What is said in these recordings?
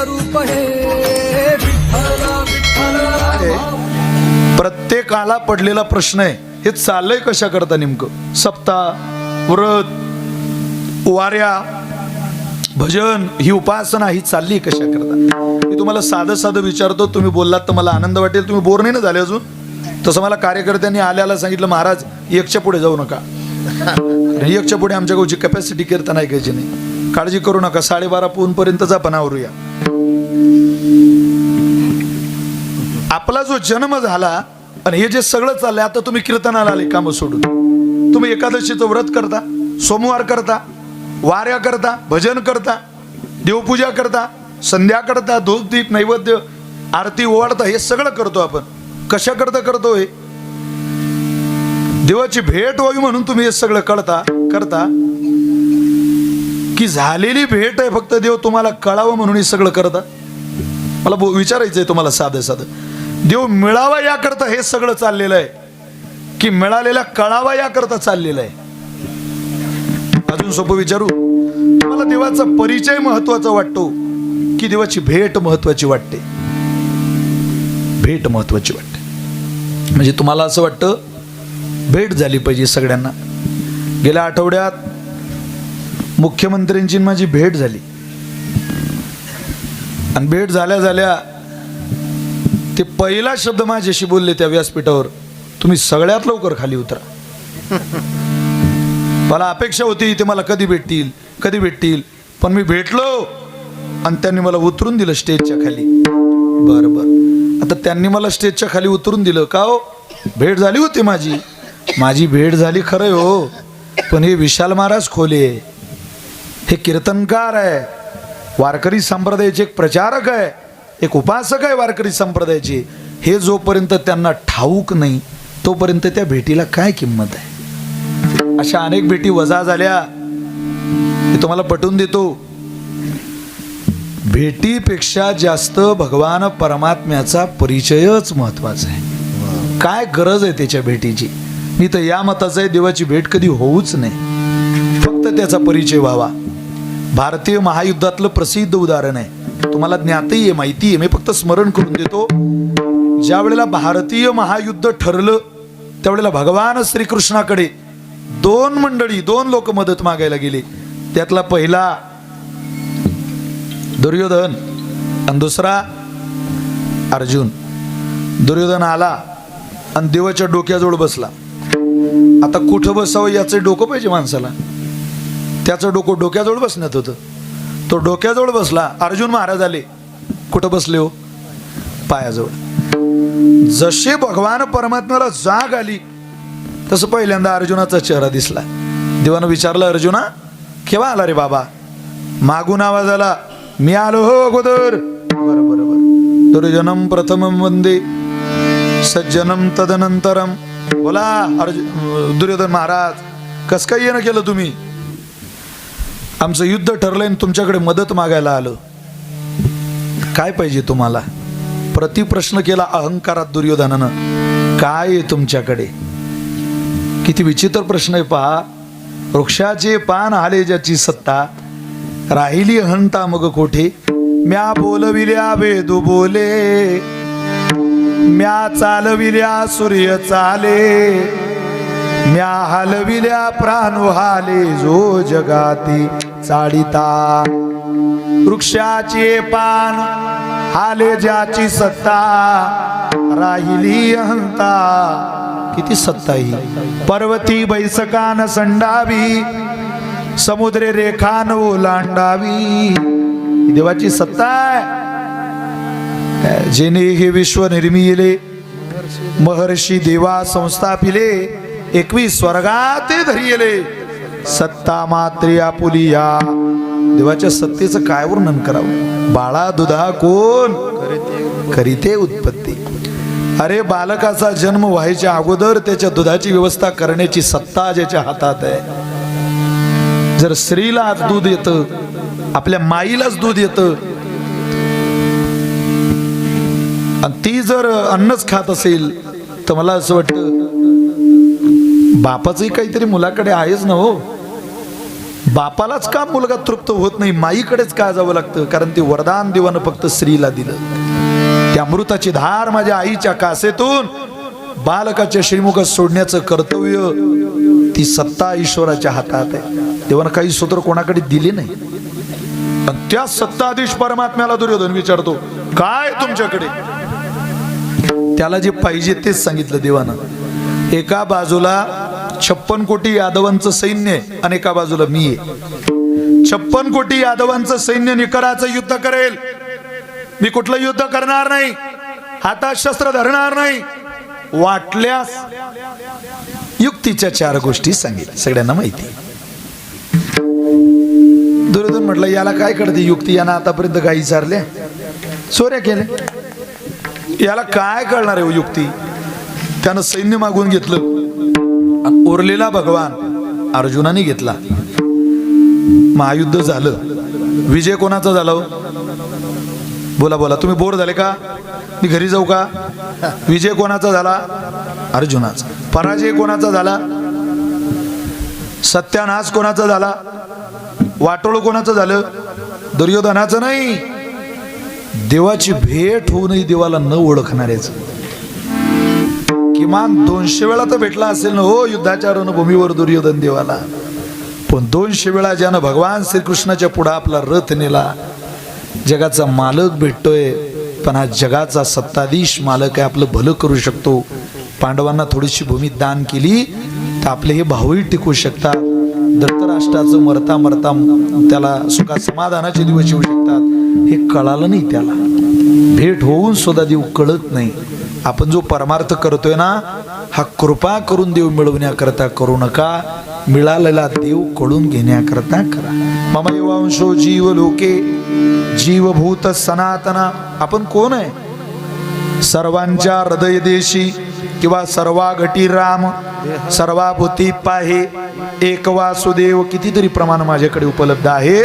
रूप हे विठ्ठल विठ्ठल. प्रत्येकाला पडलेला प्रश्न आहे, हे चाललंय कशा करता नेमकं? सप्ताह, व्रत, वाऱ्या, भजन, ही उपासना ही चालली कशा करता? मी तुम्हाला साधं साधं विचारतो, तुम्ही बोललात तर मला आनंद वाटेल. तुम्ही बोर नाही ना झाले अजून? तसं मला कार्यकर्त्यांनी आल्याला सांगितलं, महाराज एकच्या पुढे जाऊ नका. एकच्या पुढे आमच्या गावची कॅपॅसिटी कीर्तन ऐकायची नाही. काळजी करू नका, 12:30 पून पर्यंतच आपण आवरूया. आपला जो जन्म झाला आणि हे जे सगळं चाललंय, आता तुम्ही कीर्तनाला आले कामं सोडून. तुम्ही एकादशीचं व्रत करता, सोमवार करता, वाऱ्या करता, भजन करता, देवपूजा करता, संध्या करता, धूप दीप नैवेद्य आरती ओवाळता, हे सगळं करतो आपण. कशा करता करतो? हे देवाची भेट व्हावी म्हणून तुम्ही हे सगळं करता की झालेली भेट आहे फक्त देव तुम्हाला कळावं म्हणून हे सगळं करता? मला विचारायचंय तुम्हाला साधं साधं. देव मिळावा याकरता हे सगळं चाललेलं आहे की मिळालेला कळावा याकरता चाललेलं आहे? अजून सोपं विचारू, तुम्हाला देवाचा परिचय महत्वाचा वाटतो की देवाची भेट महत्वाची वाटते? भेट महत्वाची वाटते. म्हणजे तुम्हाला असं वाटतं भेट झाली पाहिजे सगळ्यांना. गेल्या आठवड्यात मुख्यमंत्र्यांची माझी भेट झाली आणि भेट झाल्या झाल्या ते पहिला शब्द माझ्याशी बोलले त्या व्यासपीठावर, तुम्ही सगळ्यात लवकर खाली उतरा. मला अपेक्षा होती ते मला कधी भेटतील, पण मी भेटलो आणि त्यांनी मला उतरून दिलं स्टेजच्या खाली. बरं आता त्यांनी मला स्टेजच्या खाली उतरून दिलं का हो? भेट झाली होती माझी भेट झाली खरं हो, पण हे विशाल महाराज खोले, हे कीर्तनकार आहे, वारकरी संप्रदायाचे एक प्रचारक आहे, एक उपासक आहे वारकरी संप्रदायाचे. हे जोपर्यंत त्यांना ठाऊक नाही तोपर्यंत त्या भेटीला काय किंमत आहे? अशा अनेक भेटी वजा झाल्या. मी तुम्हाला पटवून देतो, भेटीपेक्षा जास्त भगवान परमात्म्याचा परिचयच महत्वाचा आहे. काय गरज आहे त्याच्या भेटीची? मी तर या मताचं आहे, देवाची भेट कधी होऊच नाही, फक्त त्याचा परिचय व्हावा. भारतीय महायुद्धातलं प्रसिद्ध उदाहरण आहे, तुम्हाला ज्ञातही आहे, माहिती आहे, मी फक्त स्मरण करून देतो. ज्या वेळेला भारतीय महायुद्ध ठरलं त्यावेळेला भगवान श्रीकृष्णाकडे दोन लोक मदत मागायला गेले. त्यातला पहिला दुर्योधन आणि दुसरा अर्जुन. दुर्योधन आला आणि देवाच्या डोक्याजवळ बसला. आता कुठं बसावं याचं डोकं पाहिजे माणसाला. त्याचं डोकं डोक्याजवळ बसण्यात होतं. तो डोक्याजवळ बसला. अर्जुन महाराज आले. कुठं बसले हो? पायाजवळ. जसे भगवान परमात्म्याला जाग आली तसं पहिल्यांदा अर्जुनाचा चेहरा दिसला. देवानं विचारलं, अर्जुना केव्हा आला रे बाबा? मागून आवाज आला, मी आलो हो अगोदर. बरोबर. दुर्जनम प्रथमं वंदे सज्जनम तदनंतरम. बोला दुर्योधन महाराज, कस काय येणं केलं तुम्ही? आमचं युद्ध ठरलंय आणि तुमच्याकडे मदत मागायला आलो. काय पाहिजे तुम्हाला? प्रतिप्रश्न केला अहंकारात दुर्योधनानं. काय आहे तुमच्याकडे? किती विचित्र प्रश्न आहे पहा. वृक्षाचे पान आले ज्याची सत्ता, राहिली अहंता मग कोठे. म्या बोलविल्या वेदू बोले, म्या चालविल्या सूर्य चाले, म्या हलविल्या प्राणू हाले, जो जगाती चाडिता. वृक्षाचे पान हाले ज्याची सत्ता, राहिली अहंता. किती सत्ता ही. पर्वती बैसकान संडावी, समुद्रे रेखान ओलांडावी. देवाची सत्ता आहे. जेने हे विश्व निर्मिले, महर्षी देवा संस्थापिले, 21 स्वर्गात धरिले, सत्ता मात्रे आपुलिया. देवाच्या सत्तेचं काय वर्णन करावं? बाळा दुधा कोण करीते उत्पत्ती. अरे बालकाचा जन्म व्हायच्या अगोदर त्याच्या दुधाची व्यवस्था करण्याची सत्ता ज्याच्या हातात आहे. जर स्त्रीला दूध येतं, आपल्या माईलाच दूध येतं, आणि ती जर अन्नच खात असेल तर मला असं वाटतं बापाचंही काहीतरी मुलाकडे आहेच ना हो. बापालाच का मुलगा तृप्त होत नाही, माईकडेच का जावं लागतं? कारण ते वरदान देवानं फक्त स्त्रीला दिलं. त्या अमृताची धार माझ्या आईच्या कासेतून बालकाच्या श्रीमुखात सोडण्याचं कर्तव्य ती सत्ता ईश्वराच्या हातात आहे. देवानं काही सूत्र कोणाकडे दिले नाही. आणि त्या सत्ताधीश परमात्म्याला दुर्योधन विचारतो, काय तुमच्याकडे? त्याला जे पाहिजे तेच सांगितलं देवानं. एका बाजूला 56 कोटी यादवांचं सैन्य आणि एका बाजूला मी आहे. 56 कोटी यादवांचं सैन्य निकराचं युद्ध करेल. मी कुठलं युद्ध करणार नाही, हातात शस्त्र धरणार नाही. वाटल्यास युक्तीच्या 4 गोष्टी सांगितल्या, सगळ्यांना माहिती. दुर्योधन म्हटलं याला काय कळते युक्ती? यानं आतापर्यंत काही विचारल्या, चोऱ्या केल्या, याला काय कळणार आहे युक्ती? त्यानं सैन्य मागून घेतलं. उरलेला भगवान अर्जुनाने घेतला. महायुद्ध झालं. विजय कोणाचा झाला? बोला बोला, तुम्ही बोर झाले का? मी घरी जाऊ का? विजय कोणाचा झाला? अर्जुनाचा. पराजय कोणाचा झाला? सत्यानाश कोणाचा झाला? वाटोळ कोणाचं झालं? दुर्योधनाचं नाही. देवाची भेट होऊनही देवाला न ओळखणाऱ्याच. किमान 200 वेळा तर भेटला असेल ना हो युद्धाच्या रणभूमीवर दुर्योधन देवाला. पण 200 वेळा ज्यानं भगवान श्रीकृष्णाच्या पुढे आपला रथ नेला. जगाचा मालक भेटतोय, पण हा जगाचा सत्ताधीश मालक आहे, आपलं भलं करू शकतो. पांडवांना थोडीशी भूमी दान केली तर आपले हे भावही टिकू शकतात. धृतराष्ट्राचं मरता मरता त्याला सुखा समाधानाचे दिवस येऊ शकतात, हे कळालं नाही त्याला. भेट होऊन सुद्धा देव कळत नाही. आपण जो परमार्थ करतोय ना, हा कृपा करून देव मिळवण्याकरता करू नका, मिळालेला देव कळून घेण्याकरता करा. मम एवांशो जीव लोके जीवभूत सनातना. आपण कोण आहे? सर्वांच्या हृदय देशी किंवा सर्वा घटी राम, सर्वाभूती पाहे एक वासुदेव. कितीतरी प्रमाण माझ्याकडे उपलब्ध आहे.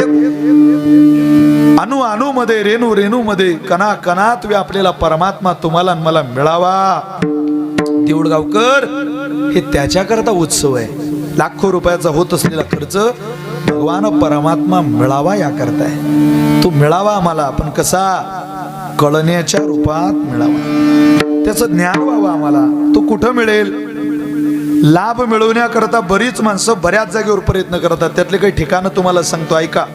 अणु अणु मध्ये, रेणू रेणू मध्ये, कणा कणात व्यापलेला परमात्मा तुम्हाला मला मिळावा. देऊळगावकर हे त्याच्याकरता उत्सव आहे. लाखो रुपयाचा होत असलेला खर्च भगवान परमात्मा मिळावा याकरता आहे. तो मिळावा आम्हाला, पण कसा? कळण्याच्या रूपात मिळावा. त्याचं ज्ञान व्हावं आम्हाला. तो कुठं मिळेल? लाभ मिळवण्याकरता बरीच माणसं बऱ्याच जागेवर प्रयत्न करतात. त्यातले काही ठिकाणं तुम्हाला सांगतो, ऐका.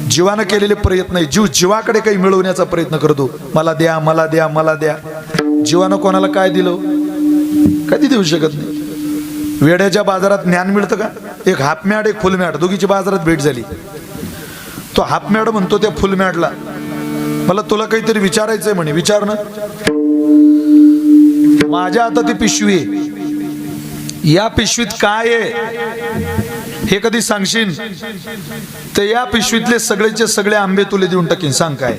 जीवानं केलेले प्रयत्न आहे. जीव जीवाकडे काही मिळवण्याचा प्रयत्न करतो. मला द्या, मला द्या, मला द्या. जीवानं कोणाला काय दिलं? कधी देऊ शकत नाही. वेड्याच्या बाजारात ज्ञान मिळतं का? एक हाफ मॅट, एक फुल मॅट, दोघीची बाजारात भेट झाली. तो हाफ मॅट म्हणतो त्या फुल मॅटला, मला तुला काहीतरी विचारायचंय म्हणे. विचार ना. माझ्या आता ती पिशवी आहे, या पिशवीत काय आहे हे कधी सांगशील तर या पिशवीतले सगळेचे सगळे आंबे तुले देऊन टाकीन. सांग काय?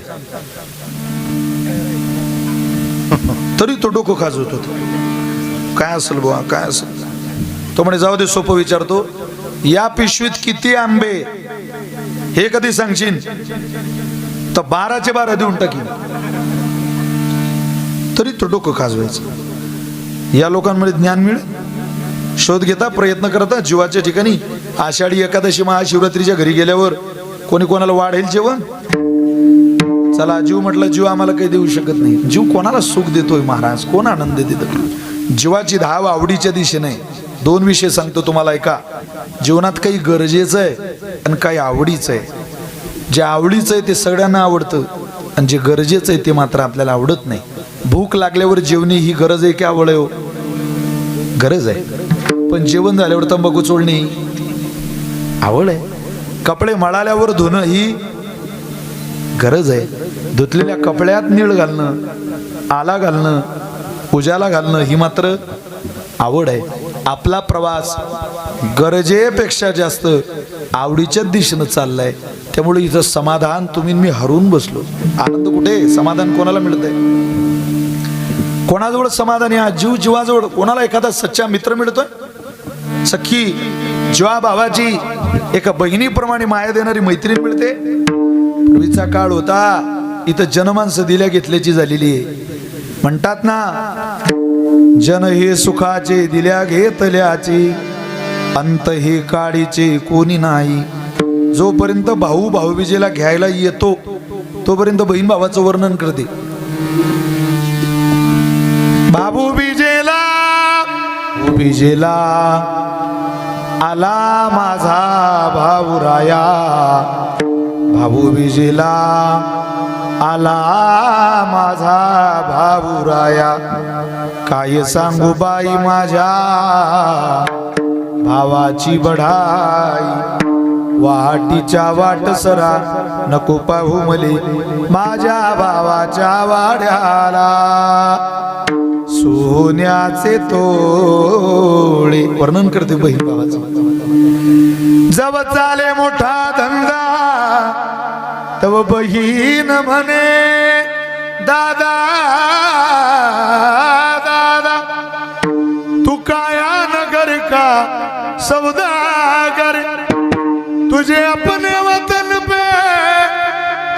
तरी तो डोकं खाजवत होता. काय असेल बुवा, काय असेल? तो म्हणे जाऊ दे, सोपं विचारतो, या पिशवीत किती आंबे हे कधी सांगशील तर 12चे 12 देऊन टाकीन. तरी तो डोकं खाजवायचं. या लोकांमध्ये ज्ञान मिळेल, शोध घेता, प्रयत्न करता. जीवाच्या ठिकाणी आषाढी एकादशी महाशिवरात्रीच्या घरी गेल्यावर कोणी कोणाला वाढेल जेवण? चला जीव म्हटलं, जीव आम्हाला काही देऊ शकत नाही. जीव कोणाला सुख देतोय महाराज? कोण आनंद देतो? जीवाची धाव आवडीच्या दिशेने. 2 विषय सांगतो तुम्हाला, ऐका. जीवनात काही गरजेचं आहे आणि काही आवडीचं आहे. जे आवडीचं आहे ते सगळ्यांना आवडतं आणि जे गरजेचं आहे ते मात्र आपल्याला आवडत नाही. भूक लागल्यावर जेवणे ही गरज आहे की आवड आहे? गरज आहे. पण जेवण झाल्यावर तंबाखू चोळणे आवड आहे. कपडे मळाल्यावर धुणं ही गरज आहे. धुतलेल्या कपड्यात नीळ घालणं, आला घालणं, उजाला घालणं ही मात्र आवड आहे. आपला प्रवास गरजेपेक्षा जास्त आवडीच्याच दिशेनं चाललाय. त्यामुळे इथं समाधान तुम्ही मी हरून बसलो. आनंद कुठे? समाधान कोणाला मिळतंय? कोणाजवळ समाधान? या जीव जीवाजवळ. कोणाला एखादा सच्चा मित्र मिळतोय? सखी जीवा भावाची, एका बहिणीप्रमाणे माया देणारी मैत्रीण मिळते? पूर्वीचा काळ होता, इथं जनमानसं दिल्या घेतल्याची झालेली आहे. म्हणतात ना, जन हे सुखाचे दिल्या घेतल्याची, अंत हे काळीचे कोणी नाही. जोपर्यंत भाऊ भाऊबीजेला घ्यायला येतो तोपर्यंत बहीण भावाचं वर्णन करते. बीजेला आला माझा भाऊराया. भाऊ बीजेला आला माझा भाऊराया. काय सांगू बाई माझ्या भावाची बढाई. वाटीच्या वाटसरा नको पाहू मले माझ्या भावाच्या वाड्याला. सोन्याचे तोळे वर्णन करते बहीण भावाचं. जब चाले मोठा धंदा तव बहीण म्हणे दादा दादा. तू काया नगर का सौदागर. तुझे अपने वतन पे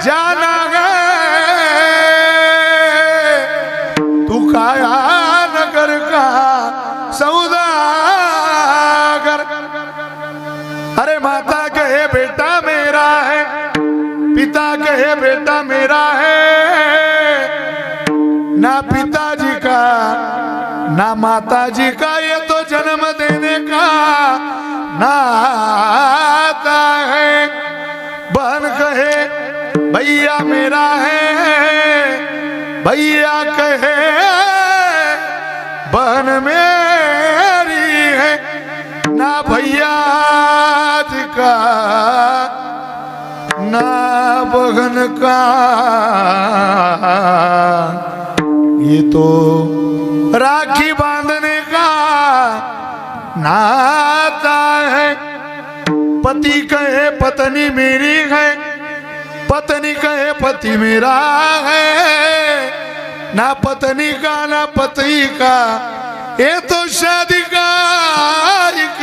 जाना है. तू काया नगर का सौदागर. अरे माता कहे बेटा मेरा है, पिता कहे बेटा मेरा है. ना पिताजी का ना माताजी का ये तो जन्म देने का नाता है. बहन कहे भैया मेरा है, भैया कहे बहन मेरी है. ना भैया जी का ना बहन का ये तो राखी बांधने का नाता है. पति कहे पत्नी मेरी है, पत्नी कहे पति मेरा है. ना पत्नी का ना पति का ये तो शादी का एक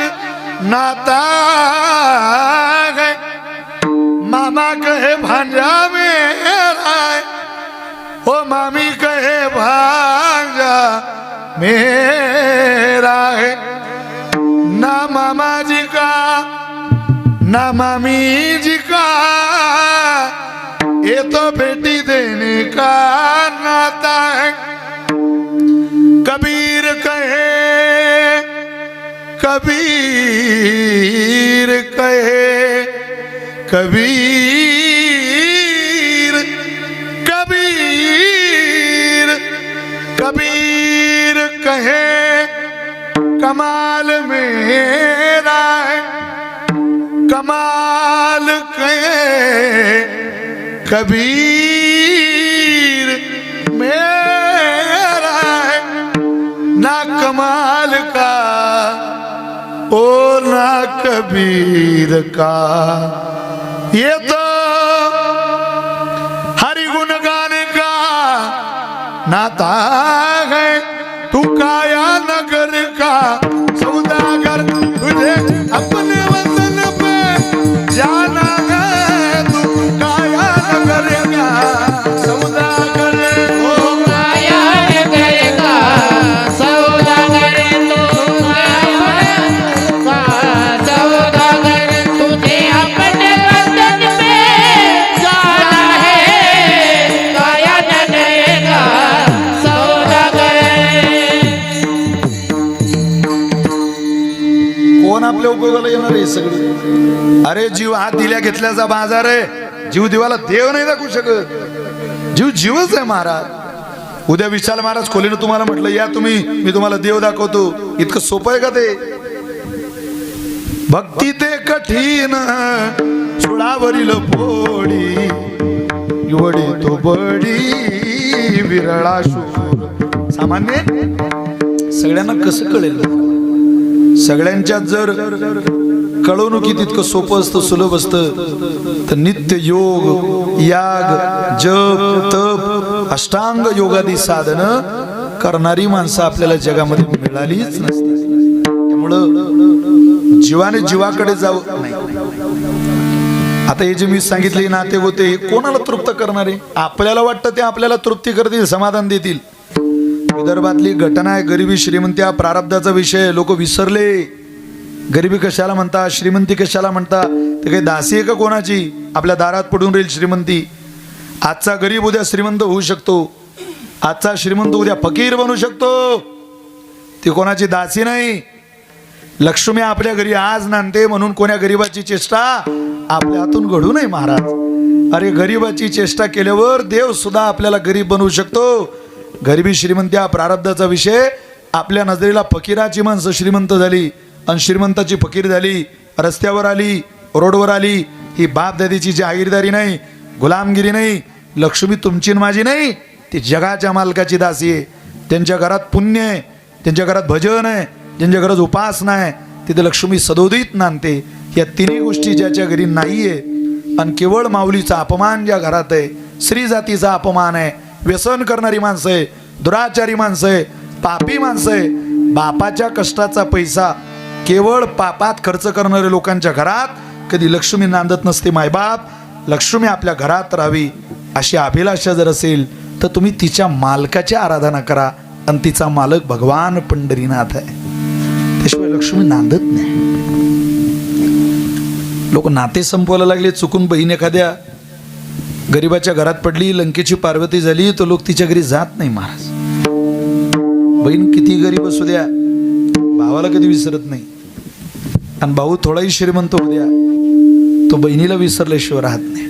नाता है. मामा कहे भांजा मेरा है, ओ मामी कहे भांजा मेरा है. ना मामा जी का ना मामी जी का ये तो बेटी देने का नाता है. कबीर कहे कबीर कहे कबीर कबीर कबीर कहे कमाल मेरा है. कमाल कहे कबीर मेरा है. ना कमाल का ओ ना कबीर का ये तो हरि गुण गाने का नाता है. तू काया नगर का सौदागर. तुझे अपने वतन पे जाना है. तू काया नगर का सौदागर. ओ काया नगर का सौदागर. तू काया का सौदागर. तुझे अपने वतन पे जाना है. काया नगर का सौदागर. कोण आपल्या उपयोगाला येणार आहे सगळे. अरे जीव हात दिल्या घेतल्याचा बाजार आहे. जीव देवाला देव नाही दाखवू शकत. जीव जीवच आहे महाराज. उद्या विशाल महाराज खोलीनं तुम्हाला म्हटलं या तुम्ही मी तुम्हाला देव दाखवतो. इतकं सोपं आहे का ते. भक्ती ते कठीण सुळावरील फोडी. युवडी तो बडी विरळा शूर. सामान्य सगळ्यांना कसं कळेल. सगळ्यांच्यात जर कळवणुकी तितकं सोपं असतं सुलभ असतं तर नित्य योग याग जप तप अष्टांग योगादी साधन करणारी माणसं आपल्याला जगामध्ये मिळालीच नसते. त्यामुळं जीवाने जीवाकडे जाऊ नाही. आता हे जे मी सांगितले नाते होते हे कोणाला तृप्त करणारे. आपल्याला वाटतं ते आपल्याला तृप्ती करतील समाधान देतील. विदर्भातली घटना आहे. गरिबी श्रीमंती हा प्रारब्धाचा विषय लोक विसरले. गरिबी कशाला म्हणता, श्रीमंती कशाला म्हणता? ते काही दासी आहे का कोणाची? आपल्या दारात पडून राहील श्रीमंती. आजचा गरीब उद्या श्रीमंत होऊ शकतो, आजचा श्रीमंत उद्या फकीर बनू शकतो. ती कोणाची दासी नाही. लक्ष्मी आपल्या घरी आज नांदते म्हणून कोण्या गरीबाची चेष्टा आपल्या हातून घडू नये महाराज. अरे गरीबाची चेष्टा केल्यावर देव सुद्धा आपल्याला गरीब बनवू शकतो. गरिबी श्रीमंती हा प्रारब्धाचा विषय. आपल्या नजरेला फकीराची माणसं श्रीमंत झाली आणि श्रीमंताची फकीर झाली, रस्त्यावर आली, रोडवर आली. ही बाप दादीची जहागीरदारी नाही, गुलामगिरी नाही. लक्ष्मी तुमची न माझी नाही, ती जगाच्या मालकाची दासी आहे. त्यांच्या घरात पुण्य आहे, त्यांच्या घरात भजन आहे, ज्यांच्या घरात उपासना आहे, तिथे लक्ष्मी सदोदित नांदते. या तिन्ही गोष्टी ज्याच्या घरी नाहीये आणि केवळ माऊलीचा अपमान ज्या घरात आहे, स्त्री जातीचा अपमान आहे, व्यसन करणारी माणसं आहे, दुराचारी माणसं आहे, पापी माणसं आहे, बापाच्या कष्टाचा पैसा केवळ पापात खर्च करणाऱ्या लोकांच्या घरात कधी लक्ष्मी नांदत नसते. मायबाप, लक्ष्मी आपल्या घरात राहावी अशी अभिलाषा जर असेल तर तुम्ही तिच्या मालकाची आराधना करा. आणि तिचा मालक भगवान पंढरीनाथ आहे. त्याशिवाय लक्ष्मी नांदत नाही. लोक नाते संपवायला लागले. चुकून बहीण एखाद्या गरीबाच्या घरात पडली, लंकेची पार्वती झाली, तो लोक तिच्या घरी जात नाही महाराज. बहीण किती गरीब असू द्या, भावाला कधी विसरत नाही. आणि भाऊ थोडाही श्रीमंत होऊ द्या, तो बहिणीला विसरल्याशिवाय राहत नाही.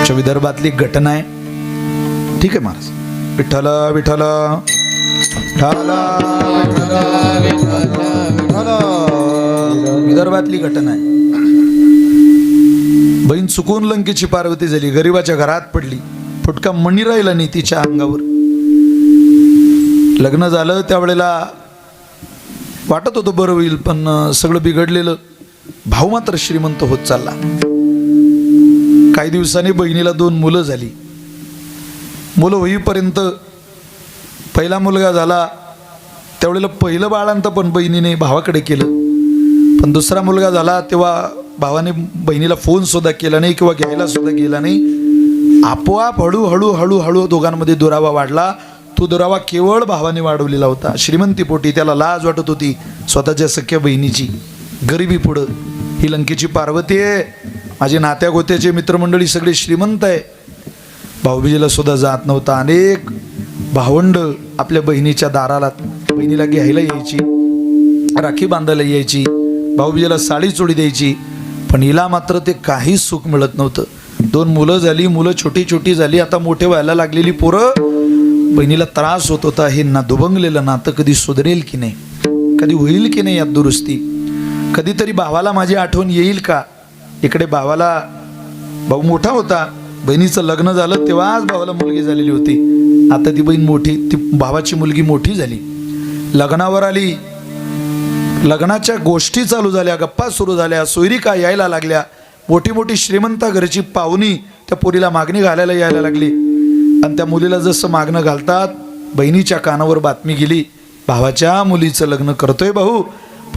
विदर्भातली घटना आहे. ठीक आहे महाराज. विठ्ठल विठ्ठल विदर्भातली घटना आहे. बहीण चुकून लंकेची पार्वती झाली, गरीबाच्या घरात पडली, फुटका मणी राहिला नाही तिच्या अंगावर. लग्न झालं त्यावेळेला वाटत होतं बरं होईल, पण सगळं बिघडलेलं. भाऊ मात्र श्रीमंत होत चालला. काही दिवसांनी बहिणीला 2 मुलं झाली. मुलं होईपर्यंत पहिला मुलगा झाला त्यावेळेला पहिलं बाळांत पण बहिणीने भावाकडे केलं. पण दुसरा मुलगा झाला तेव्हा भावाने बहिणीला फोन सुद्धा केला नाही किंवा घ्यायला सुद्धा गेला नाही. आपोआप हळूहळू हळूहळू दोघांमध्ये दुरावा वाढला. तो दुरावा केवळ भावाने वाढवलेला होता. श्रीमंतीपोटी त्याला लाज वाटत होती स्वतःच्या सख्या बहिणीची. गरिबी पुढं ही लंकेची पार्वती आहे. माझे नात्या गोत्याचे मित्रमंडळी सगळे श्रीमंत आहे. भाऊबीजेला सुद्धा जात नव्हता. अनेक भावंड आपल्या बहिणीच्या दाराला बहिणीला घ्यायला यायची, राखी बांधायला यायची, भाऊबीजेला साडी चोळी द्यायची. पण हिला मात्र ते काही सुख मिळत नव्हतं. 2 मुलं झाली, मुलं छोटी छोटी झाली, आता मोठे व्हायला लागलेली पोरं. बहिणीला त्रास होत होता. हे ना दुभंगलेलं नातं कधी सुधरेल की नाही, कधी होईल की नाही यात दुरुस्ती, कधीतरी भावाला माझी आठवण येईल का. इकडे भावाला भाऊ मोठा होता, बहिणीचं लग्न झालं तेव्हाच भावाला मुलगी झालेली होती. आता ती बहीण मोठी, ती भावाची मुलगी मोठी झाली, लग्नावर आली, लग्नाच्या गोष्टी चालू झाल्या, गप्पा सुरू झाल्या, सोयरिका यायला लागल्या. मोठी मोठी श्रीमंता घरची पाहुणी त्या पोरीला मागणी घालायला यायला लागली. आणि त्या मुलीला जसं मागणं घालतात, बहिणीच्या कानावर बातमी गेली, भावाच्या मुलीचं लग्न करतोय भाऊ,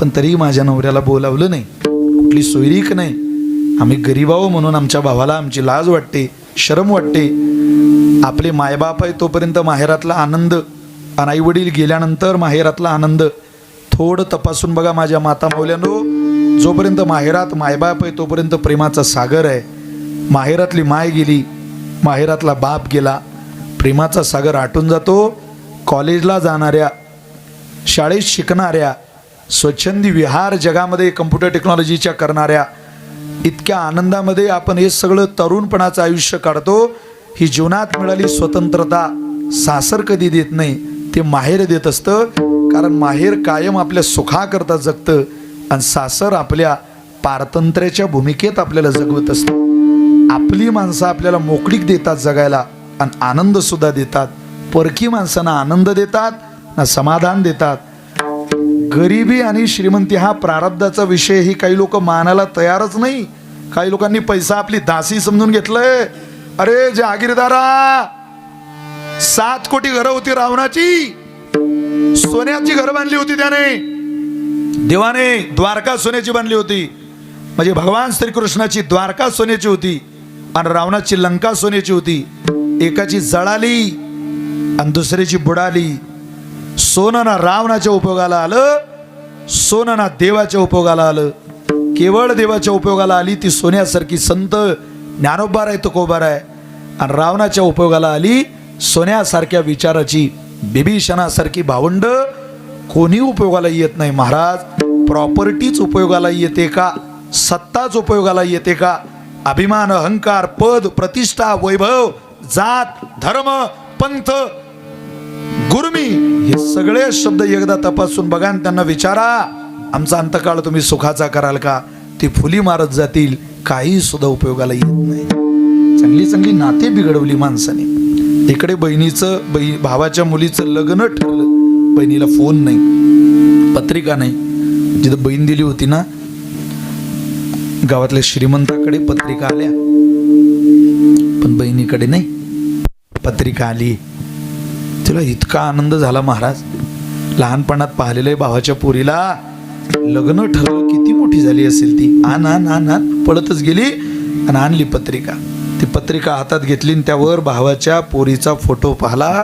पण तरी माझ्या नवऱ्याला बोलावलं नाही, कुठली सोयरीक नाही. आम्ही गरीब आहो म्हणून आमच्या भावाला आमची लाज वाटते, शरम वाटते. आपले मायबाप आहे तोपर्यंत माहेरातला आनंद, आणि आई वडील गेल्यानंतर माहेरातला आनंद थोडं तपासून बघा माझ्या माता माऊल्यांनो. जोपर्यंत माहेरात मायबाप आहे तोपर्यंत प्रेमाचा सागर आहे. माहेरातली माय गेली, माहेरातला बाप गेला, प्रेमाचा सागर आटून जातो. कॉलेजला जाणाऱ्या, शाळेत शिकणाऱ्या, स्वच्छंदी विहार जगामध्ये कम्प्युटर टेक्नॉलॉजीच्या करणाऱ्या, इतक्या आनंदामध्ये आपण हे सगळं तरुणपणाचं आयुष्य काढतो. ही जीवनात मिळाली स्वतंत्रता सासर कधी देत नाही, ते माहेर देत असतं. कारण माहेर कायम आपल्या सुखाकरता जगतं आणि सासर आपल्या पारतंत्र्याच्या भूमिकेत आपल्याला जगवत असतं. आपली माणसं आपल्याला मोकळीक देतात जगायला आणि आनंद सुद्धा देतात. परकी माणसांना आनंद देतात ना समाधान देतात. गरिबी आणि श्रीमंती हा प्रारब्धाचा विषय ही काही लोक मानायला तयारच नाही. काही लोकांनी पैसा आपली दासी समजून घेतलंय. अरे जहागीरदारा, 7 कोटी घरं होती रावणाची, सोन्याची घरं बांधली होती त्याने. देवाने द्वारका सोन्याची बांधली होती. म्हणजे भगवान श्रीकृष्णाची द्वारका सोन्याची होती आणि रावणाची लंका सोन्याची होती. एकाची जळाली आणि दुसऱ्याची बुडाली. सोनं ना रावणाच्या उपयोगाला आलं, सोनं ना देवाच्या उपयोगाला आलं. केवळ देवाच्या उपयोगाला आली ती सोन्यासारखी संत ज्ञानोबा आहे तुकोबा आहे. आणि रावणाच्या उपयोगाला आली सोन्यासारख्या विचाराची बिभीषणासारखी भावंड कोणी उपयोगाला येत नाही. महाराज, प्रॉपर्टीच उपयोगाला येते का? सत्ताच उपयोगाला येते का? अभिमान, अहंकार, पद, प्रतिष्ठा, वैभव, जात, धर्म, पंथ, गुरमी हे सगळे शब्द एकदा तपासून बघा आणि त्यांना विचारा, आमचा अंतकाळ तुम्ही सुखाचा कराल का? ती फुली मारत जातील, काही सुद्धा उपयोगाला येत नाही. चांगली चांगली नाते बिघडवली माणसाने. इकडे बहिणीचं भावाच्या मुलीचं लग्न ठरलं, बहिणीला फोन नाही, पत्रिका नाही. जिथं बहीण दिली होती ना गावातल्या श्रीमंताकडे पत्रिका आल्या, पण बहिणीकडे नाही. पत्रिका आली, तिला इतका आनंद झाला महाराज. लहानपणात पाहिलेलं भावाच्या पोरीला लग्न ठरलं, किती मोठी झाली असेल ती. आण आण आण आण पळतच गेली आणि आणली पत्रिका. ती पत्रिका हातात घेतली आणि त्यावर भावाच्या पोरीचा फोटो पाहिला.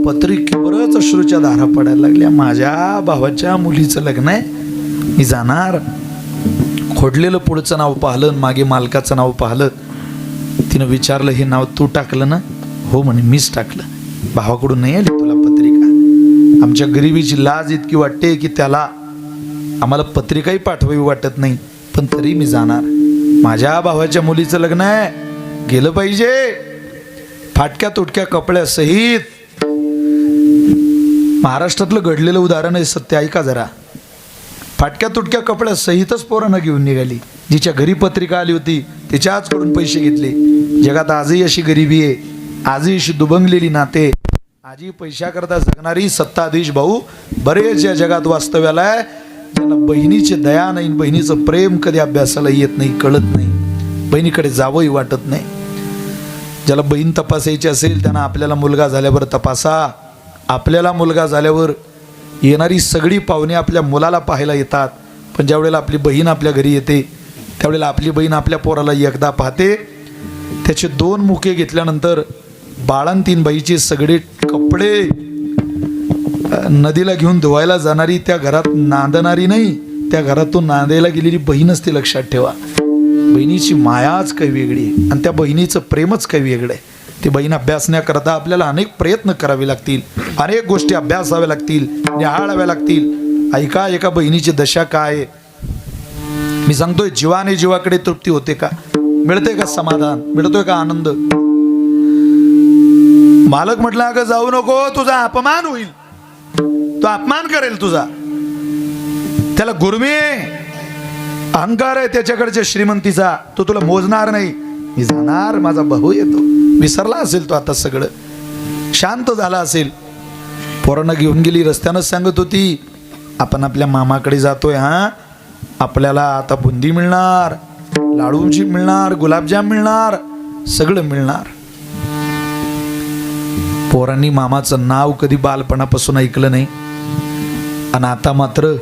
पत्रिकेवरच अश्रूच्या धारा पडायला लागल्या. माझ्या भावाच्या मुलीचं लग्न आहे, मी जाणार. खोडलेलं पुढचं नाव पाहिलं, मागे मालकाचं नाव पाहिलं. तिनं विचारलं, हे नाव तू टाकलं ना? हो म्हणे, मीच टाकलं. भावाकडून नाही आली तुला पत्रिका? आमच्या गरिबीची लाज इतकी वाटते की त्याला आम्हाला पत्रिकाही पाठवावी वाटत नाही, पण तरी मी जाणार. माझ्या भावाच्या मुलीचं लग्न आहे, गेलं पाहिजे. फाटक्या तुटक्या कपड्यासहित. महाराष्ट्रातलं घडलेलं उदाहरण आहे, सत्य ऐका जरा. फाटक्या तुटक्या कपड्यासहितच पोरांना घेऊन निघाली. जिच्या घरी पत्रिका आली होती तिच्याचकडून पैसे घेतले. जगात आजही अशी गरिबी आहे, आजही अशी दुबंगलेली नाते, आजही पैशाकरता जगणारी सत्ताधीश भाऊ बरेच या जगात वास्तव्याला आहे. ज्यांना बहिणीची दया नाही, बहिणीचं प्रेम कधी अभ्यासाला येत नाही, कळत नाही, बहिणीकडे जावंही वाटत नाही. ज्याला बहीण तपासायची असेल त्यांना आपल्याला मुलगा झाल्यावर तपासा. आपल्याला मुलगा झाल्यावर येणारी सगळी पाहुणे आपल्या मुलाला पाहायला येतात, पण ज्यावेळेला आपली बहीण आपल्या घरी येते त्यावेळेला आपली बहीण आपल्या पोराला एकदा पाहते. त्याचे 2 मुके घेतल्यानंतर बाळंतीन बाईचे सगळे कपडे नदीला घेऊन धुवायला जाणारी, त्या घरात नांदणारी नाही, त्या घरातून नांदायला गेलेली बहीणच ती लक्षात ठेवा. बहिणीची मायाच काही वेगळी आहे आणि त्या बहिणीचं प्रेमच काही वेगळं आहे. ती बहीण अभ्यासण्याकरता आपल्याला अनेक प्रयत्न करावे लागतील, अनेक गोष्टी अभ्यासाव्या लागतील, निहाळाव्या लागतील. ऐका, एका बहिणीची दशा काय आहे मी सांगतोय. जीवाने जीवाकडे तृप्ती होते का? मिळते का समाधान? मिळतोय का आनंद? मालक म्हटलं, अगं जाऊ नको, तुझा अपमान होईल, तो अपमान करेल तुझा. त्याला गुरमी अहंकार आहे त्याच्याकडच्या श्रीमंतीचा, तो तुला मोजणार नाही. मी जाणार, माझा भाऊ येतो. विसरला असेल तो आता सगळं, शांत झाला असेल. पोरांना घेऊन गेली, रस्त्यानंच सांगत होती, आपण आपल्या मामाकडे जातोय. हा, आपल्याला आता बुंदी मिळणार, लाडूची मिळणार, गुलाबजाम मिळणार, सगळं मिळणार. पोरांनी मामाचं नाव कधी बालपणापासून ऐकलं नाही आणि आता मात्र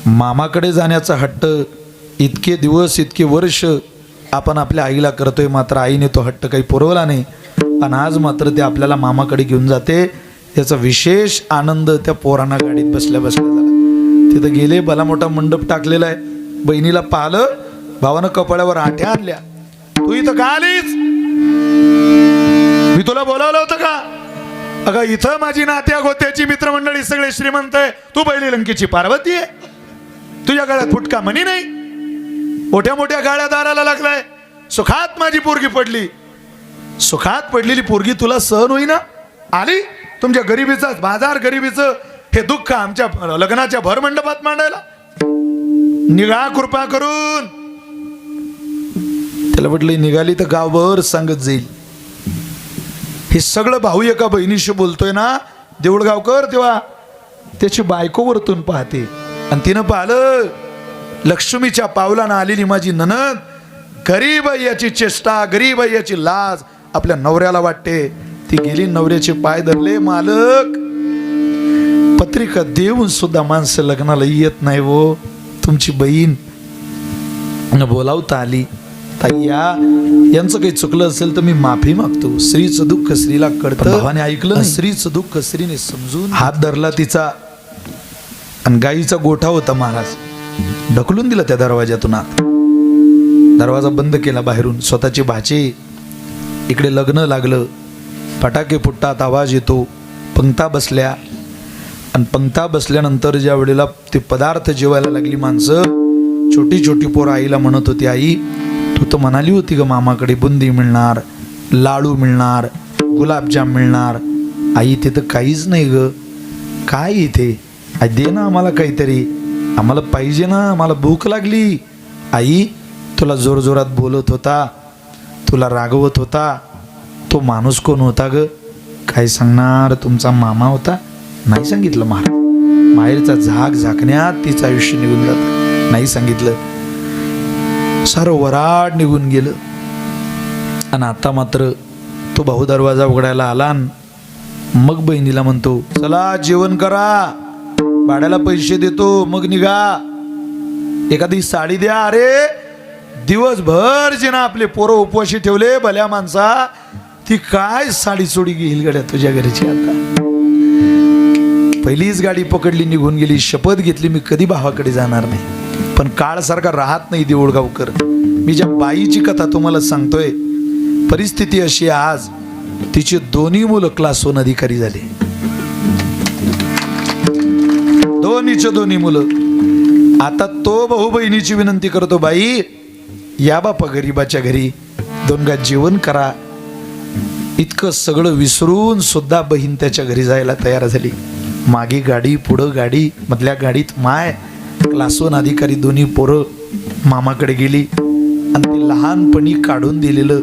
मामाकडे जाण्याचा हट्ट इतके दिवस, इतके वर्ष आपण आपल्या आईला करतोय, मात्र आईने तो हट्ट काही पुरवला नाही आणि आज मात्र ते आपल्याला मामाकडे घेऊन जाते. त्याचा विशेष आनंद त्या पोरांना गाडीत बसल्या बसल्या झाला. तिथं गेले, भला मोठा मंडप टाकलेला आहे. बहिणीला पाहिलं, भावानं कपाळावर आठ्या आणल्या. तू इथं का आलीस? मी तुला बोलावलं होतं का? अगं इथं माझी नात्या गोत्याची मित्रमंडळी सगळे श्रीमंत आहे, तू पहिली लंकेची पार्वती आहे. तुझ्या गळ्यात फुटका मनी नाही, मोठ्या मोठ्या गाड्या दाराला लागलाय. सुखात माझी पोरगी पडली, सुखात पडलेली पोरगी तुला सहन होईना. आली तुमच्या गरिबीचा बाजार, गरिबीचं हे दुःख आमच्या लग्नाच्या भरमंडपात मांडायला. निघा कृपा करून. त्याला म्हटलं, निघाली तर गावभर सांगत जाईल. हे सगळं भाऊ एका बहिणीशी बोलतोय ना देऊळगावकर, तेव्हा त्याची बायको वरतून पाहते आणि तिनं पाहिलं, लक्ष्मीच्या पावलानं आलेली माझी ननद. गरीब आहे याची चेष्टा, गरीब आहे याची लाज आपल्या नवऱ्याला वाटते. ती गेली, नवऱ्याचे पाय धरले. मालक, पत्रिका देऊन सुद्धा माणसं लग्नाला येत नाही. वो तुमची बहीण बोलावता आली. ताई या, यांचं काही चुकलं असेल तर मी माफी मागतो. स्त्रीचं दुःख स्त्रीला कळतं. भावाने ऐकलं, स्त्रीचं दुःख स्त्रीने समजून हात धरला तिचा. आणि गाईचा गोठा होता महाराज. ढकलून दिला त्या दरवाज्यातून आत. दरवाजा बंद केला बाहेरून. स्वतःची भाची, इकडे लग्न लागलं, फटाके फुटतात, आवाज येतो, पंक्ता बसल्या. आणि पंक्ता बसल्यानंतर ज्या वेळेला ते पदार्थ जेवायला लागली माणसं, छोटी छोटी पोरं आईला म्हणत होती, आई तू तर म्हणाली होती ग मामाकडे बुंदी मिळणार, लाडू मिळणार, गुलाबजाम मिळणार. आई तिथं काहीच नाही ग. काय इथे? आई दे ना आम्हाला काहीतरी, आम्हाला पाहिजे ना, आम्हाला भूक लागली. आई तुला जोरजोरात बोलत होता, तुला रागवत होता, तो माणूस कोण होता ग? काय सांगणार? तुमचा मामा होता. नाही सांगितलं महाराज. माहेरचा झाक झाकण्यात तिचं आयुष्य निघून जात. नाही सांगितलं. सारं वराड निघून गेलं. आणि आता मात्र तो भाऊ दरवाजा उघडायला आला आणि मग बहिणीला म्हणतो, चला जेवण करा, भाड्याला पैसे देतो, मग निघा, एखादी साडी द्या. अरे दिवसभर जे ना आपले पोरं उपवाशी ठेवले भल्या माणसा, ती काय साडी चोडी घेईल गड्या तुझ्या घरची. आता पहिलीच गाडी पकडली, निघून गेली. शपथ घेतली मी कधी भावाकडे जाणार नाही. पण काळ सारखा राहत नाही देऊळगावकर. मी ज्या बाईची कथा तुम्हाला सांगतोय, परिस्थिती अशी आज, तिचे दोन्ही मुलं क्लास 1 अधिकारी झाले. दोन्ही मुलं. आता तो भाऊ बहिणीची विनंती करतो, बाई या बापा गरीबाच्या घरी 2 घास जेवण करा. इतकं सगळं विसरून सुद्धा बहीण त्याच्या घरी जायला तयार झाली. मागे गाडी, पुढं गाडी, मधल्या गाडीत माय. क्लास 1 अधिकारी दोन्ही पोरं मामाकडे गेली. आणि ते लहानपणी काढून दिलेलं,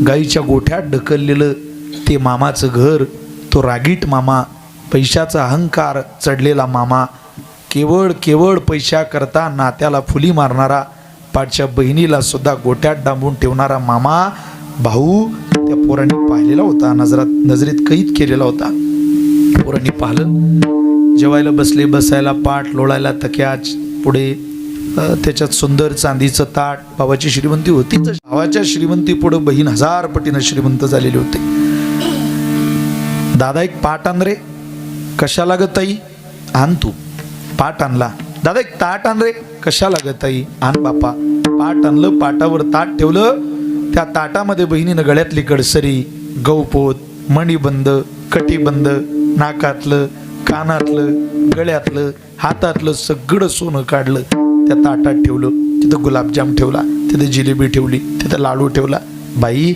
गाईच्या गोठ्यात ढकललेलं ते मामाचं घर, तो रागीट मामा, पैशाचा अहंकार चढलेला मामा, केवळ पैशा करता नात्याला फुली मारणारा, पाठच्या बहिणीला सुद्धा गोठ्यात डांबून ठेवणारा मामा भाऊ त्या पोरांनी पाहिलेला होता. नजरेत कैद केलेला होता. पोरांनी पाहिलं. जेवायला बसले, बसायला पाठ, लोळायला तक्या, पुढे त्याच्यात सुंदर चांदीचं ताट. भावाची श्रीमंती होतीच. भावाच्या श्रीमंती पुढे बहीण 1000 पटीनं श्रीमंत झालेली होती. दादा एक पाट आण रे. कशाला ग ताई? आण तू. पाट आणला. दादा एक ताट आण रे. कशाला ग ताई? आण बापा. पाट आणलं, पाटावर ताट ठेवलं. त्या ताटामध्ये बहिणीनं गळ्यातली कडसरी, गौपोत, मणीबंद, कटीबंद, नाकातलं, कानातलं, गळ्यातलं, हातातलं सगळं सोनं काढलं, त्या ताटात ठेवलं. तिथं गुलाबजाम ठेवला, तिथं जिलेबी ठेवली, तिथं लाडू ठेवला. बाई,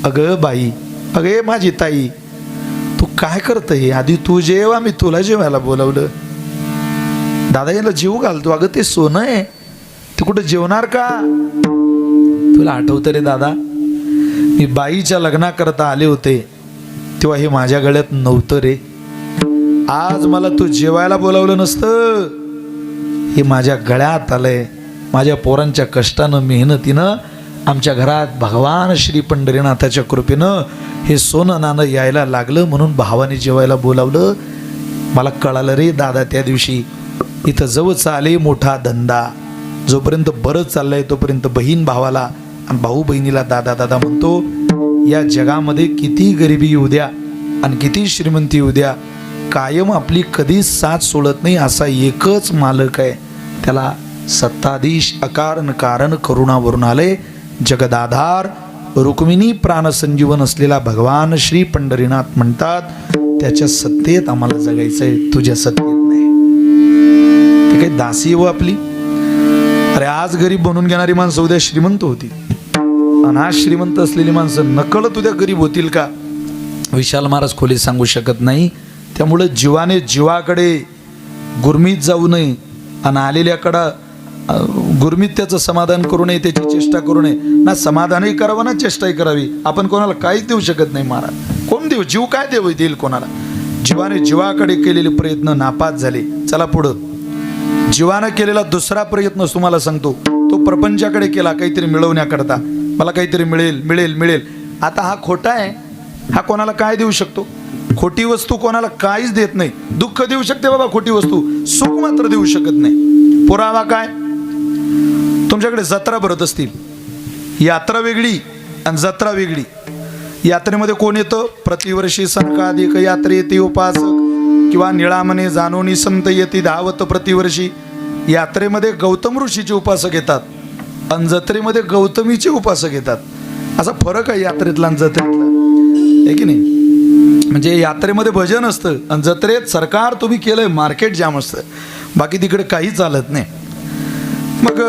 अगं बाई, अगे माझी ताई, तू काय करतय? आधी तू जेव, आम्ही तुला जेवायला बोलावलं. दादा याला जीव घालतो. अगं ते सोनं आहे, ते कुठं जेवणार का? तुला आठवतं रे दादा, मी बाईच्या लग्नाकरता आले होते तेव्हा हे माझ्या गळ्यात नव्हतं रे. आज मला तू जेवायला बोलावलं नसतं, हे माझ्या गळ्यात आलंय. माझ्या पोरांच्या कष्टानं, मेहनतीनं आमच्या घरात भगवान श्री पंढरीनाथाच्या कृपेनं हे सोनं नाणं यायला लागलं, म्हणून भावाने जेवायला बोलावलं. मला कळालं रे दादा त्या दिवशी, इथं जवळच आले मोठा धंदा. जोपर्यंत बरं चाललंय तोपर्यंत बहीण भावाला आणि भाऊ बहिणीला दादा दादा म्हणतो. या जगामध्ये किती गरिबी येऊ द्या आणि किती श्रीमंती येऊ द्या, कायम आपली कधीच साथ सोडत नाही असा एकच मालक आहे. त्याला सत्ताधीश अकारण कारण करुणावरून आले. जगदाधार रुक्मिणी प्राणसंजीवन असलेला भगवान श्री पंढरीनाथ म्हणतात, त्याच्या सत्तेत आम्हाला जगायचंय, तुझ्या सत्तेत नाही. ते काही दासी हो आपली. अरे आज गरीब बनून घेणारी माणसं उद्या श्रीमंत होती, आणि आज श्रीमंत असलेली माणसं नकळत उद्या गरीब होतील का? विशाल महाराज खोलीत सांगू शकत नाही. त्यामुळे जीवाने जीवाकडे गुरमीत जाऊ नये, आणि आलेल्याकडं गुरमीत त्याचं समाधान करू नये, त्याची चेष्टा करू नये. ना समाधानही करावं ना चेष्टाही करावी. आपण कोणाला काहीच देऊ शकत नाही महाराज. कोण देऊ? जीव काय देईल कोणाला? जीवाने जीवाकडे केलेले प्रयत्न नापास झाले. चला पुढं. जीवानं केलेला दुसरा प्रयत्न तुम्हाला सांगतो, तो प्रपंचाकडे केला काहीतरी मिळवण्याकरता. मला काहीतरी मिळेल मिळेल मिळेल. आता हा खोटा आहे. हा कोणाला काय देऊ शकतो? खोटी वस्तू कोणाला काहीच देत नाही. दुःख देऊ शकते बाबा खोटी वस्तू, सुख मात्र देऊ शकत नाही. पुरावा काय? तुमच्याकडे जत्रा भरत असतील, यात्रा वेगळी आणि जत्रा वेगळी. यात्रेमध्ये कोण येतं? प्रतिवर्षी सनकाधिक यात्रे येते उपासक, किंवा निळामने जाणोनी संत येती धावत प्रतिवर्षी. यात्रेमध्ये गौतम ऋषीचे उपासक येतात आणि जत्रेमध्ये गौतमीचे उपासक येतात. असा फरक आहे यात्रेतला आणि जत्रेतला, आहे की नाही? म्हणजे यात्रेमध्ये भजन असतं आणि जत्रेत सरकार तुम्ही केलंय, मार्केट जाम असतं, बाकी तिकडे काही चालत नाही. मग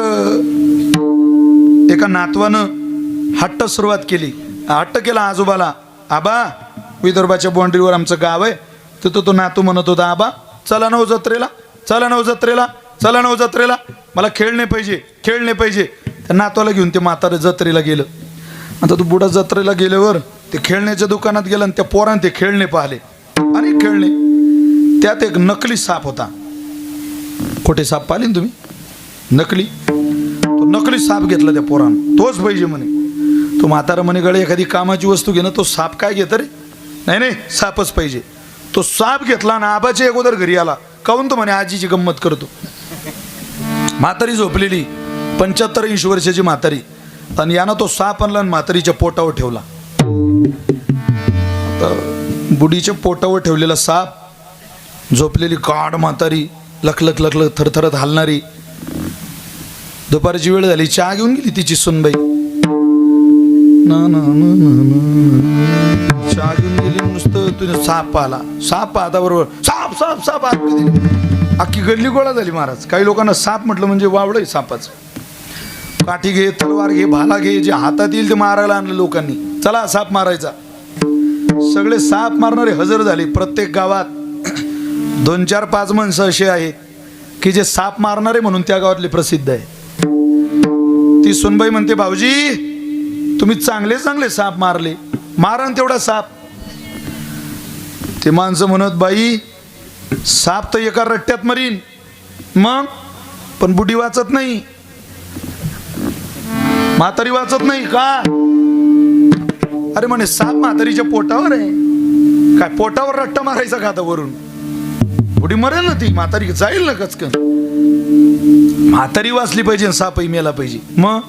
एका नातवानं हट्ट सुरुवात केली. हट्ट केला आजोबाला, आबा विदर्भाच्या बाँड्रीवर आमचं गाव आहे, तिथं तो नातू म्हणत होता, आबा चला नऊ जत्रेला, चला नऊ जत्रेला, चला नऊ जत्रेला, मला खेळणे पाहिजे, खेळणे पाहिजे. त्या नातवाला घेऊन ते म्हातारं जत्रेला गेलं. आता तो बुडा जत्रेला गेल्यावर ते खेळण्याच्या दुकानात गेलं आणि त्या पोरानं ते खेळणे पाहिले, अनेक खेळणे. त्यात एक नकली साप होता. खोटे साप पाहिले ना तुम्ही, नकली. तो नकली साप घेतला त्या पोरानं, तोच पाहिजे म्हणे. तो म्हातारा म्हणे, गळे एखादी कामाची वस्तू घे ना, तो साप काय घेत रे? नाही नाही, सापच पाहिजे. तो साप घेतला ना आबाच्या अगोदर घरी आला. काहून? तो म्हणे आजीची गंमत करतो. म्हातारी झोपलेली, 75-80 वर्षाची म्हातारी, आणि यानं तो साप आणला आणि म्हातारीच्या पोटावर ठेवला. बुडीच्या पोटावर ठेवलेला साप, झोपलेली काड म्हातारी, लखलख लखलख थरथरत हालणारी. दुपारची वेळ झाली, चहा घेऊन गेली तिची सुनबाई. चहा घेऊन गेली, नुसतं तुझं साप आला, साप आता बरोबर, साप साप साप आत दिली. अख्खी गल्ली गोळा झाली महाराज. काही लोकांना साप म्हटलं म्हणजे वावड आहे सापाचं. काठी घे, तलवार घे, भाला घे, जे हातात येईल ते मारायला आणलं लोकांनी. चला साप मारायचा. सगळे साप मारणारे हजर झाले. प्रत्येक गावात 2-4-5 माणसं असे आहेत की जे साप मारणारे म्हणून त्या गावातले प्रसिद्ध आहे. ती सुनबाई म्हणते, भाऊजी तुम्ही चांगले चांगले साप मारले, मारा ना तेवढा साप. ते माणसं म्हणत, बाई साप तर एका रट्ट्यात मरीन, मग पण बुडी वाचत नाही, म्हातारी वाचत नाही का? अरे म्हणे साप म्हातारीच्या पोटावर आहे. काय पोटावर रट्टा मारायचा का आता वरून? बुडी मरेल ना ती, म्हातारी जाईल ना कचकन. म्हातारी वाचली पाहिजे, सापही मेला पाहिजे. मग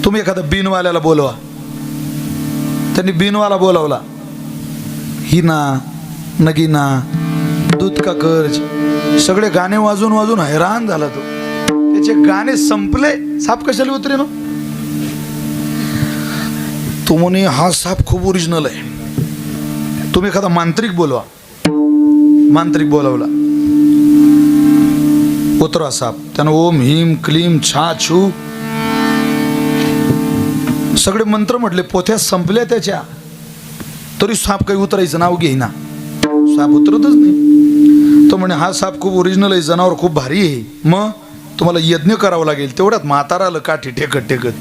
तुम्ही एखादा बिनवाल्याला बोलवा. त्यांनी बिनवाला बोलावला. हिना नगीना, दूध का कर्ज, सगळे गाणे वाजून वाजून हैराण झाला तो. त्याचे गाणे संपले, साप कशाला उतरे ना? तो म्हणे हा साप खूप ओरिजिनल आहे. तुम्ही एखादा मांत्रिक बोलवा. मांत्रिक बोलावला, उतरा साप. त्यानं ओम हिम क्लीम छा छू सगळे मंत्र म्हटले, पोथ्या संपल्या त्याच्या, तरी साप काही उतरायचं नाव घेईना. साप उतरतच नाही. तो म्हणे हा साप खूप ओरिजिनल आहे, जनावर खूप भारी आहे. मग तुम्हाला यज्ञ करावं लागेल. तेवढ्यात म्हातारा आलं काठी टेकत टेकत.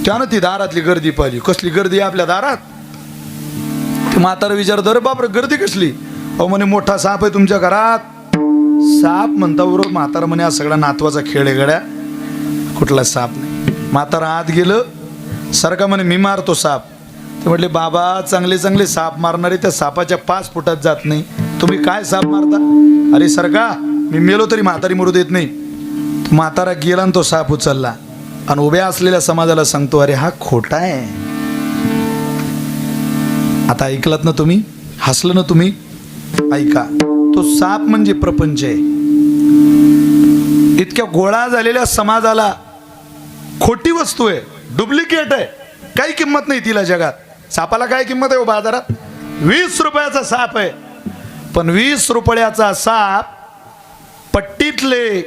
त्यानं ती दारातली गर्दी पाहिली. कसली गर्दी आहे आपल्या दारात? ते म्हातारा विचारत, अरे बापरे गर्दी कसली? अहो म्हणे मोठा साप आहे तुमच्या घरात. साप म्हणता बरोबर म्हातारा म्हणे हा सगळा नातवाचा खेळ आहे गड्या, कुठला साप नाही. म्हातारा आत गेलं, सारखा म्हणे मी मारतो साप. ते म्हटले, बाबा चांगले चांगले साप मारणारे त्या सापाच्या 5 फुटात जात नाही, तुम्ही काय साप मारता? अरे सरका, मी मेलो तरी म्हातारी मरू देत नाही. म्हातारा गेला आणि तो साप उचलला आणि उभ्या असलेल्या समाजाला सांगतो, अरे हा खोटा आहे. आता ऐकलात ना तुम्ही? हसलं ना तुम्ही? ऐका, तो साप म्हणजे प्रपंच आहे. इतक्या गोळा झालेल्या समाजाला खोटी वस्तू आहे, डुप्लिकेट आहे, काही किंमत नाही तिला जगात. सापाला काय किंमत आहे हो बाजारात? 20 रुपयाचा साप आहे. पण 20 रुपयाचा साप पट्टीतले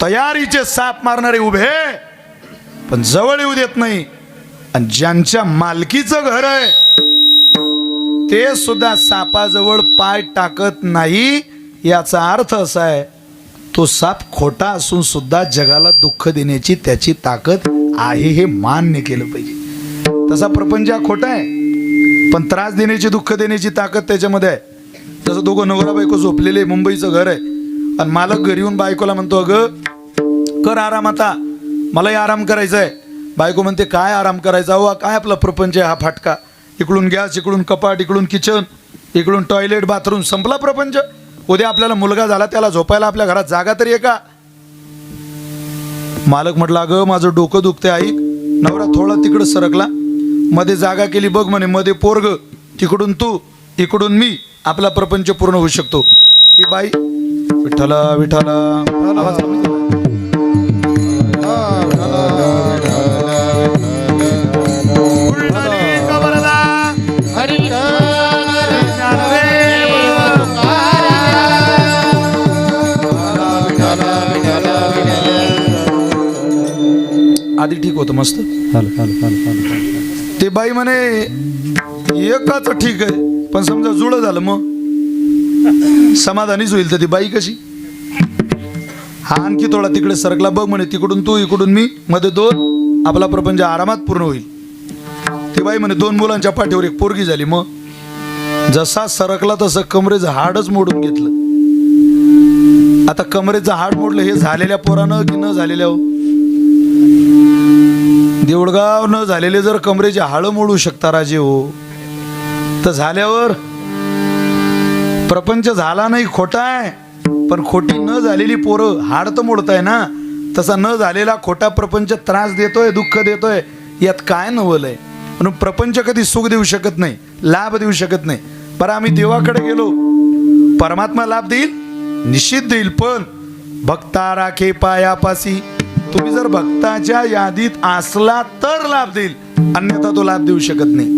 तयारीचे साप मारणारे उभे, पण जवळ येऊ देत नाही. आणि ज्यांच्या मालकीचं घर आहे ते सुद्धा सापाजवळ पाय टाकत नाही. याचा अर्थ असा आहे, तो साप खोटा असून सुद्धा जगाला दुःख देण्याची त्याची ताकद आहे, हे मान्य केलं पाहिजे. तसा प्रपंच हा खोटा आहे, पण त्रास देण्याची दुःख देण्याची ताकद त्याच्यामध्ये आहे. जसं दोघं नवरा बायको झोपलेले, मुंबईचं घर आहे, आणि मालक घरी येऊन बायकोला म्हणतो, अगं कर आराम, आता मलाही आराम करायचा आहे. बायको म्हणते, काय आराम करायचा हो, काय आपला प्रपंच आहे हा फाटका? इकडून गॅस, इकडून कपाट, इकडून किचन, इकडून टॉयलेट बाथरूम, संपला प्रपंच. उद्या आपल्याला मुलगा झाला, त्याला झोपायला आपल्या घरात जागा तरी आहे का? मालक म्हटला, अगं माझं डोकं दुखते, ऐक. नवरा थोडा तिकडं सरकला, मध्ये जागा केली बघ म्हणे, मध्ये पोरग, तिकडून तू, इकडून मी आपला प्रपंच पूर्ण होऊ शकतो. ती बाई विठ्ठला विठ्ठला आवाज कमी झाला. कुंडली कबरदा हरी आधी ठीक होतं मस्त. ते बाई म्हणे एकाच ठीक आहे, पण समजा जुळं झालं मग समाधानीच होईल. तर ती बाई कशी, हा आणखी थोडा तिकडे सरकला बघ म्हणे, तिकडून तू इकडून मी, मध्ये दोन, आपला प्रपंच आरामात पूर्ण होईल. ती बाई म्हणे 2 मुलांच्या पाठीवर एक पोरगी झाली. मग जसा सरकला तसं कमरेचं हाडच मोडून घेतलं. आता कमरेचं हाड मोडलं हे झालेल्या पोरानं की न झालेल्या? देऊळगाव न झालेले जर कमरेचे हाड मोडू शकता राजे हो, तर झाल्यावर प्रपंच झाला नाही खोटा आहे, पण खोटी न झालेली पोरं हाड तर मोडताय ना. तसा न झालेला खोटा प्रपंच त्रास देतोय, दुःख देतोय, यात काय नवलंय? म्हणून प्रपंच कधी सुख देऊ शकत नाही, लाभ देऊ शकत नाही. बरं आम्ही देवाकडे गेलो, परमात्मा लाभ देईल, निश्चित देईल, पण भक्ता राखे पायापासी. तुम्ही जर भक्ताच्या यादीत असला तर लाभ देईल, अन्यथा तो लाभ देऊ शकत नाही.